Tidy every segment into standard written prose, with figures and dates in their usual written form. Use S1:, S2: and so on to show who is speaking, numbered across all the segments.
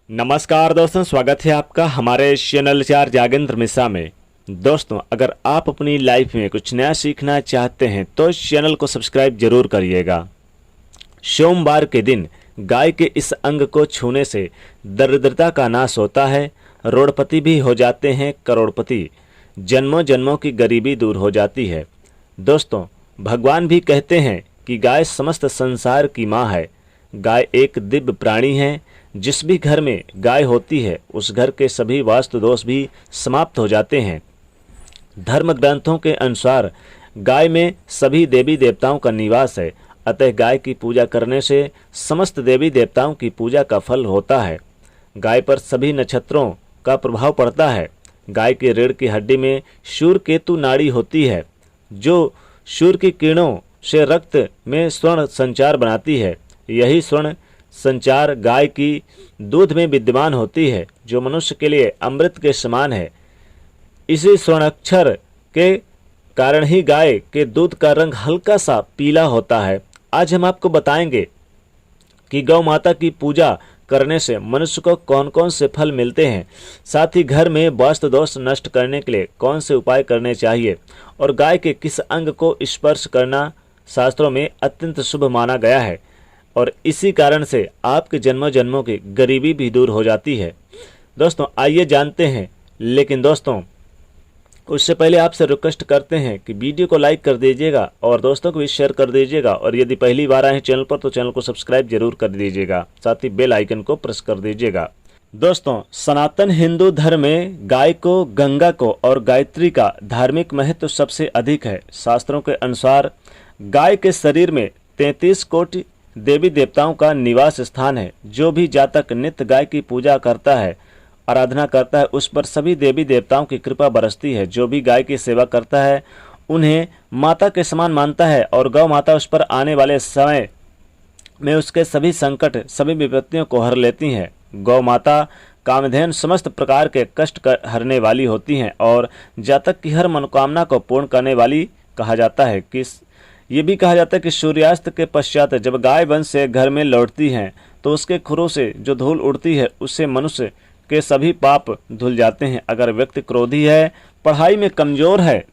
S1: नमस्कार दोस्तों, स्वागत है आपका हमारे चैनल चार जागेंद्र मिश्रा में। दोस्तों, अगर आप अपनी लाइफ में कुछ नया सीखना चाहते हैं तो इस चैनल को सब्सक्राइब जरूर करिएगा। सोमवार के दिन गाय के इस अंग को छूने से दरिद्रता का नाश होता है, रोड़पति भी हो जाते हैं करोड़पति, जन्मों जन्मों की गरीबी दूर हो जाती है। दोस्तों, भगवान भी कहते हैं कि गाय समस्त संसार की माँ है। गाय एक दिव्य प्राणी है। जिस भी घर में गाय होती है उस घर के सभी वास्तु दोष भी समाप्त हो जाते हैं। धर्म ग्रंथों के अनुसार गाय में सभी देवी देवताओं का निवास है, अतः गाय की पूजा करने से समस्त देवी देवताओं की पूजा का फल होता है। गाय पर सभी नक्षत्रों का प्रभाव पड़ता है। गाय के रीढ़ की हड्डी में सूर्य केतु नाड़ी होती है, जो सूर्य की किरणों से रक्त में स्वर्ण संचार बनाती है। यही स्वर्ण संचार गाय की दूध में विद्यमान होती है, जो मनुष्य के लिए अमृत के समान है। इसी स्वर्णाक्षर के कारण ही गाय के दूध का रंग हल्का सा पीला होता है। आज हम आपको बताएंगे कि गौ माता की पूजा करने से मनुष्य को कौन कौन से फल मिलते हैं, साथ ही घर में वास्तु दोष नष्ट करने के लिए कौन से उपाय करने चाहिए और गाय के किस अंग को स्पर्श करना शास्त्रों में अत्यंत शुभ माना गया है और इसी कारण से आपके जन्मों जन्मों की गरीबी भी दूर हो जाती है। दोस्तों, आइए जानते हैं, लेकिन दोस्तों उससे पहले आपसे रिक्वेस्ट करते हैं कि वीडियो को लाइक कर दीजिएगा और दोस्तों को भी शेयर कर दीजिएगा, और यदि पहली बार आए हैं चैनल पर तो चैनल को सब्सक्राइब जरूर कर दीजिएगा, साथ ही बेल आइकन को प्रेस कर दीजिएगा। दोस्तों, सनातन हिंदू धर्म में गाय को, गंगा को और गायत्री का धार्मिक महत्व सबसे अधिक है। शास्त्रों के अनुसार गाय के शरीर में 33 कोटि देवी देवताओं का निवास स्थान है। जो भी जातक नित्य गाय की पूजा करता है, आराधना करता है, उस पर सभी देवी देवताओं की कृपा बरसती है। जो भी गाय की सेवा करता है उन्हें माता के समान मानता है और गौ माता उस पर आने वाले समय में उसके सभी संकट, सभी विपत्तियों को हर लेती हैं। गौ माता कामधेनु समस्त प्रकार के कष्ट हरने वाली होती हैं और जातक की हर मनोकामना को पूर्ण करने वाली कहा जाता है। ये भी कहा जाता है कि सूर्यास्त के पश्चात जब गाय वंश से घर में लौटती हैं तो उसके खुरों से जो धूल उड़ती है उससे मनुष्य के सभी पाप धुल जाते हैं। अगर व्यक्ति क्रोधी है, पढ़ाई में कमजोर है,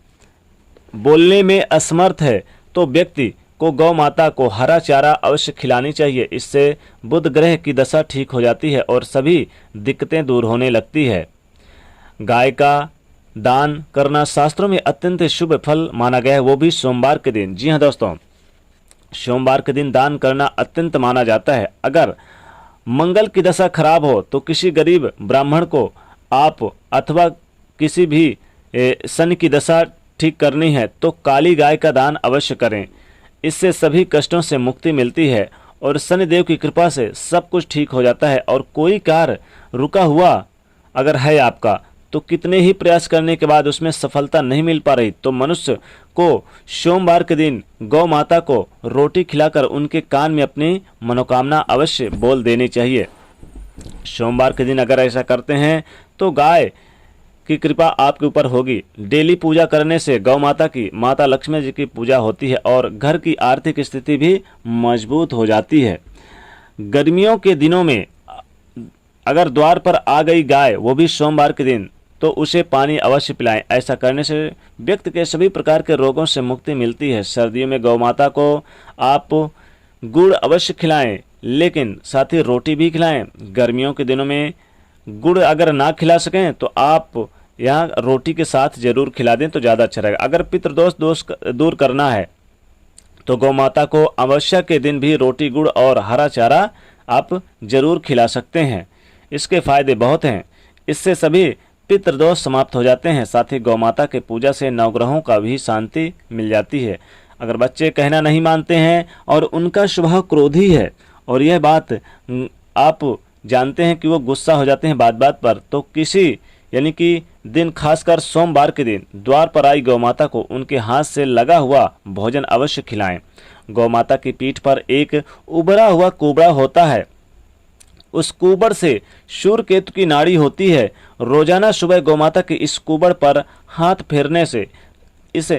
S1: बोलने में असमर्थ है, तो व्यक्ति को गौ माता को हरा चारा अवश्य खिलानी चाहिए। इससे बुध ग्रह की दशा ठीक हो जाती है और सभी दिक्कतें दूर होने लगती है। गाय का दान करना शास्त्रों में अत्यंत शुभ फल माना गया है, वो भी सोमवार के दिन। जी हाँ दोस्तों, सोमवार के दिन दान करना अत्यंत माना जाता है। अगर मंगल की दशा खराब हो तो किसी गरीब ब्राह्मण को आप अथवा किसी भी शनि की दशा ठीक करनी है तो काली गाय का दान अवश्य करें। इससे सभी कष्टों से मुक्ति मिलती है और शनिदेव की कृपा से सब कुछ ठीक हो जाता है। और कोई कार्य रुका हुआ अगर है आपका तो कितने ही प्रयास करने के बाद उसमें सफलता नहीं मिल पा रही तो मनुष्य को सोमवार के दिन गौ माता को रोटी खिलाकर उनके कान में अपनी मनोकामना अवश्य बोल देनी चाहिए। सोमवार के दिन अगर ऐसा करते हैं तो गाय की कृपा आपके ऊपर होगी। डेली पूजा करने से गौ माता की, माता लक्ष्मी जी की पूजा होती है और घर की आर्थिक स्थिति भी मजबूत हो जाती है। गर्मियों के दिनों में अगर द्वार पर आ गई गाय, वो भी सोमवार के दिन, तो उसे पानी अवश्य पिलाएं। ऐसा करने से व्यक्ति के सभी प्रकार के रोगों से मुक्ति मिलती है। सर्दियों में गौ माता को आप गुड़ अवश्य खिलाएं, लेकिन साथ ही रोटी भी खिलाएं। गर्मियों के दिनों में गुड़ अगर ना खिला सकें तो आप यहाँ रोटी के साथ जरूर खिला दें तो ज़्यादा अच्छा रहेगा। अगर पितृदोष दूर करना है तो गौ माता को अमावस्या के दिन भी रोटी, गुड़ और हरा चारा आप जरूर खिला सकते हैं। इसके फायदे बहुत हैं। इससे सभी पितृदोष समाप्त हो जाते हैं। साथ ही गौ माता के पूजा से नवग्रहों का भी शांति मिल जाती है। अगर बच्चे कहना नहीं मानते हैं और उनका स्वभाव क्रोधी है और यह बात आप जानते हैं कि वो गुस्सा हो जाते हैं बात बात पर, तो किसी यानी कि दिन, खासकर सोमवार के दिन द्वार पर आई गौ माता को उनके हाथ से लगा हुआ भोजन अवश्य खिलाएं। गौ माता की पीठ पर एक उभरा हुआ कुबड़ा होता है। उस कुबड़ से सूर्य केतु की नाड़ी होती है। रोजाना सुबह गौ माता के इस कुबड़ पर हाथ फेरने से, इस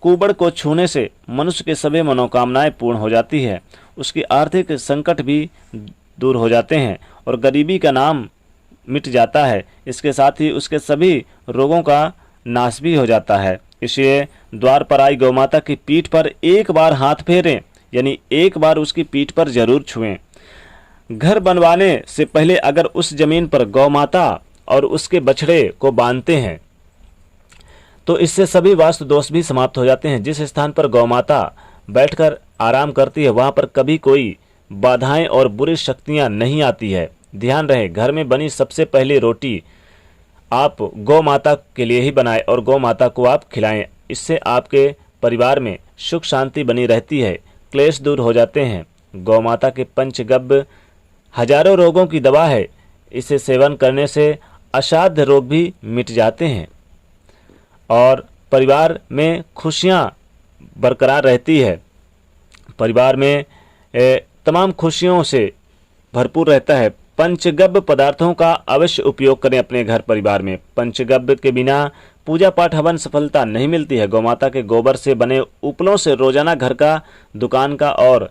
S1: कुबड़ को छूने से मनुष्य के सभी मनोकामनाएं पूर्ण हो जाती है। उसकी आर्थिक संकट भी दूर हो जाते हैं और गरीबी का नाम मिट जाता है, इसके साथ ही उसके सभी रोगों का नाश भी हो जाता है। इसलिए द्वार पर आई गौमाता की पीठ पर एक बार हाथ फेरें, यानी एक बार उसकी पीठ पर जरूर छुएं। घर बनवाने से पहले अगर उस जमीन पर गौमाता और उसके बछड़े को बांधते हैं तो इससे सभी वास्तु दोष भी समाप्त हो जाते हैं। जिस स्थान पर गौमाता बैठकर आराम करती है वहां पर कभी कोई बाधाएं और बुरी शक्तियां नहीं आती है। ध्यान रहे, घर में बनी सबसे पहली रोटी आप गौ माता के लिए ही बनाएं और गौ माता को आप खिलाएं। इससे आपके परिवार में सुख शांति बनी रहती है, क्लेश दूर हो जाते हैं। गौ माता के पंचगव्य हजारों रोगों की दवा है। इसे सेवन करने से असाध्य रोग भी मिट जाते हैं और परिवार में खुशियां बरकरार रहती है। परिवार में तमाम खुशियों से भरपूर रहता है। पंचगव्य पदार्थों का अवश्य उपयोग करें अपने घर परिवार में। पंचगव्य के बिना पूजा पाठ हवन सफलता नहीं मिलती है। गौमाता के गोबर से बने उपलों से रोजाना घर का, दुकान का और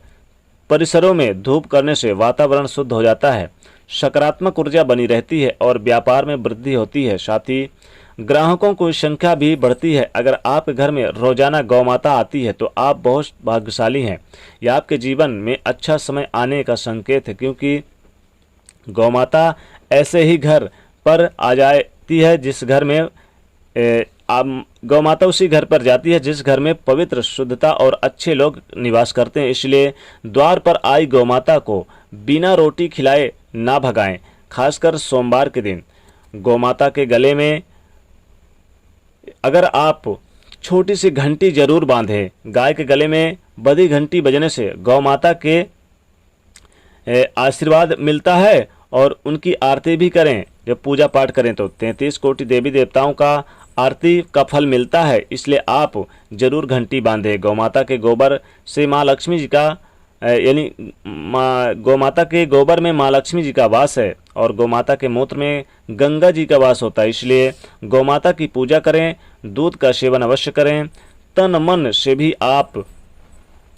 S1: परिसरों में धूप करने से वातावरण शुद्ध हो जाता है, सकारात्मक ऊर्जा बनी रहती है और व्यापार में वृद्धि होती है। साथ ही ग्राहकों की संख्या भी बढ़ती है। अगर आपके घर में रोजाना गौमाता आती है तो आप बहुत भाग्यशाली हैं। यह आपके जीवन में अच्छा समय आने का संकेत है, क्योंकि गौमाता ऐसे ही घर पर आ जाती है जिस घर में गौमाता उसी घर पर जाती है जिस घर में पवित्र, शुद्धता और अच्छे लोग निवास करते हैं। इसलिए द्वार पर आई गौमाता को बिना रोटी खिलाए ना भगाएं। खासकर सोमवार के दिन गौमाता के गले में अगर आप छोटी सी घंटी जरूर बांधें। गाय के गले में बड़ी घंटी बजने से गौमाता के आशीर्वाद मिलता है और उनकी आरती भी करें। जब पूजा पाठ करें तो 33 कोटि देवी देवताओं का आरती का फल मिलता है। इसलिए आप जरूर घंटी बांधें। गौमाता के गोबर से माँ लक्ष्मी जी का यानी गौमाता के गोबर में माँ लक्ष्मी जी का वास है और गौमाता के मूत्र में गंगा जी का वास होता है। इसलिए गौमाता की पूजा करें, दूध का सेवन अवश्य करें, तन मन से भी आप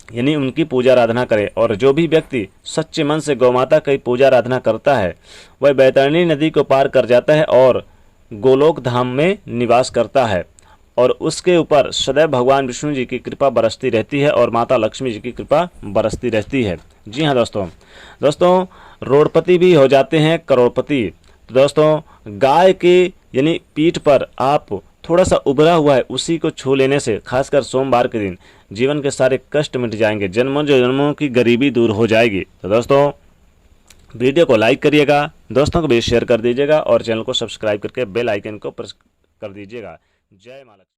S1: यानी उनकी पूजा आराधना करें। और जो भी व्यक्ति सच्चे मन से गौमाता की पूजा आराधना करता है वह बैतरणी नदी को पार कर जाता है और गोलोक धाम में निवास करता है और उसके ऊपर सदैव भगवान विष्णु जी की कृपा बरसती रहती है और माता लक्ष्मी जी की कृपा बरसती रहती है। जी हाँ दोस्तों रोडपति भी हो जाते हैं करोड़पति। तो दोस्तों गाय के यानी पीठ पर आप थोड़ा सा उभरा हुआ है उसी को छू लेने से, खासकर सोमवार के दिन, जीवन के सारे कष्ट मिट जाएंगे, जन्मों जन्मों की गरीबी दूर हो जाएगी। तो दोस्तों वीडियो को लाइक करिएगा, दोस्तों को भी शेयर कर दीजिएगा और चैनल को सब्सक्राइब करके बेल आइकन को प्रेस कर दीजिएगा। जय माता।